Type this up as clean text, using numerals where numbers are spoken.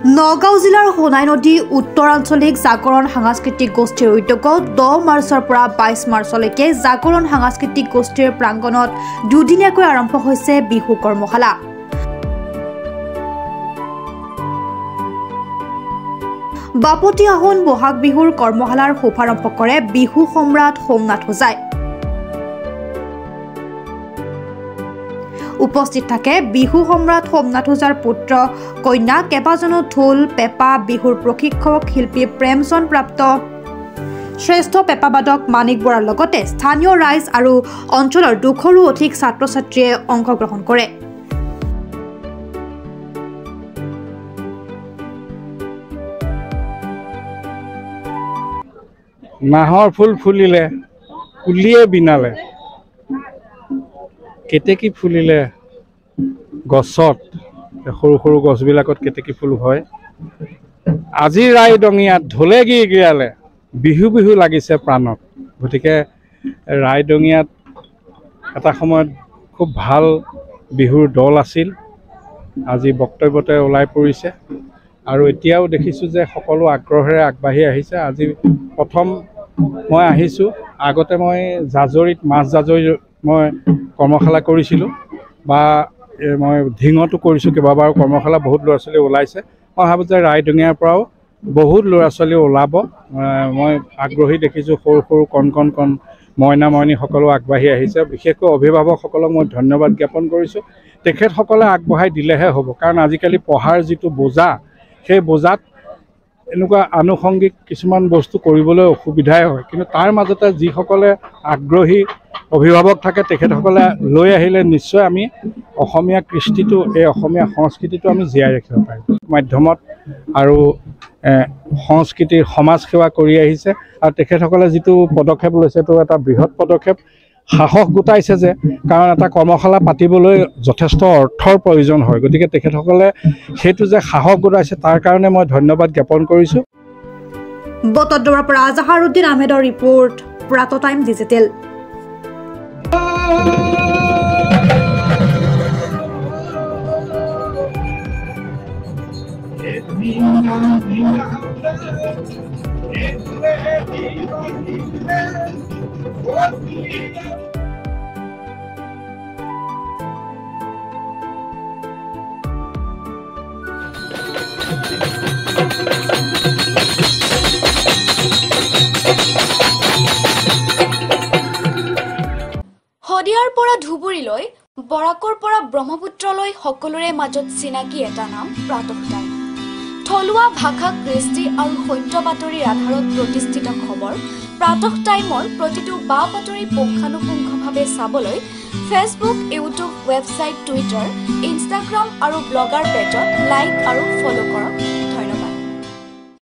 নগাঁও জিলাৰ সোণাই নদী উত্তৰাঞ্চলিক জাগৰণ সাংস্কৃতিক গোষ্ঠীৰ উদ্যোগত 10 মাৰ্চৰ পৰা 22 মাৰ্চলৈকে জাগৰণ সাংস্কৃতিক গোষ্ঠীৰ প্ৰাংগণত দুদিনীয়াকৈ আৰম্ভ হৈছে বিহু কৰ্মশালা। বাপতি আহোন বহাগ বিহুৰ কৰ্মশালাৰ শুভাৰম্ভ কৰে বিহু সম্ৰাট সোমনাথ হোজাই। উপস্থিত থাকে বিহু সম্ৰাট সোমনাথ হোজাৰ পুত্ৰ কন্যা কেবাজনো ঢোল পেপা বিহুৰ প্ৰশিক্ষক শিল্পী প্ৰেমচন্দ প্ৰাপ্ত শ্ৰেষ্ঠ পেপাবাদক মানিক বৰাৰ লগতে স্থানীয় ৰাইজ আৰু অঞ্চলৰ 200ৰো অধিক ছাত্ৰ ছাত্ৰীয়ে অংশগ্ৰহণ কৰে। নাহৰ ফুল ফুলিলে কুলিয়ে বিনালে কেতেকী ফুলিলে গছত সৰু সৰু গছবিলাকত কেতেকী ফুল হয়। আজি ৰাইডঙিয়াত ঢোলে গিৰিগিৰালে বিহু বিহু লাগিছে প্ৰাণত। গতিকে ৰাইডঙিয়াত এটা সময়ত খুব ভাল বিহুৰ দল আছিল, আজি বক্তব্যতে ওলাই পৰিছে আৰু এতিয়াও দেখিছোঁ যে সকলো আগ্ৰহেৰে আগবাঢ়ি আহিছে। আজি প্ৰথম মই আহিছোঁ, আগতে মই জাজৰিত মাছ জাজৰি মই কৰ্মশালা কৰিছিলোঁ বা মই ঢিঙতো কৰিছোঁ কেইবাবাৰো কৰ্মশালা। বহুত ল'ৰা ছোৱালী ওলাইছে। মই ভাবোঁ যে ৰাইডঙিয়াৰ পৰাও বহুত ল'ৰা ছোৱালী ওলাব। মই আগ্ৰহী দেখিছোঁ, সৰু সৰু কণ মইনা মইনী সকলো আগবাঢ়ি আহিছে। বিশেষকৈ অভিভাৱকসকলক মই ধন্যবাদ জ্ঞাপন কৰিছোঁ। তেখেতসকলে আগবঢ়াই দিলেহে হ'ব, কাৰণ আজিকালি পঢ়াৰ যিটো বোজা, সেই বোজাত এনেকুৱা আনুষংগিক কিছুমান বস্তু কৰিবলৈ অসুবিধাই হয়। কিন্তু তাৰ মাজতে যিসকলে আগ্ৰহী অভিভাৱক থাকে তেখেতসকলে লৈ আহিলে নিশ্চয় আমি অসমীয়া কৃষ্টিটো, এই অসমীয়া সংস্কৃতিটো আমি জীয়াই ৰাখিব পাৰিম। মাধ্যমত আৰু সংস্কৃতিৰ সমাজ সেৱা কৰি আহিছে আৰু তেখেতসকলে যিটো পদক্ষেপ লৈছে সেইটো এটা বৃহৎ পদক্ষেপ। সাহস গোটাইছে যে, কাৰণ এটা কৰ্মশালা পাতিবলৈ যথেষ্ট অৰ্থৰ প্ৰয়োজন হয়। গতিকে তেখেতসকলে সেইটো যে সাহস গোটাইছে তাৰ কাৰণে মই ধন্যবাদ জ্ঞাপন কৰিছোঁ। বটদ্ৰৱাৰ পৰা আজাহাৰুদ্দিন আহমেদৰ ৰিপৰ্ট, প্ৰাত টাইম ডিজিটেল। শদিয়াৰ পৰা ধুবুৰীলৈ, বৰাকৰ পৰা ব্ৰহ্মপুত্ৰলৈ সকলোৰে মাজত চিনাকি এটা নাম প্ৰাতঃ টাইম। থলুৱা ভাষা, কৃষ্টি আৰু সত্য বাতৰিৰ আধাৰত প্ৰতিষ্ঠিত খবৰ প্ৰাতঃ টাইমৰ প্ৰতিটো বা বাতৰি পুংখানুপুংখভাৱে চাবলৈ Facebook, YouTube, website, Twitter, Instagram আৰু ব্লগাৰ পেজত লাইক আৰু ফ'ল' কৰক।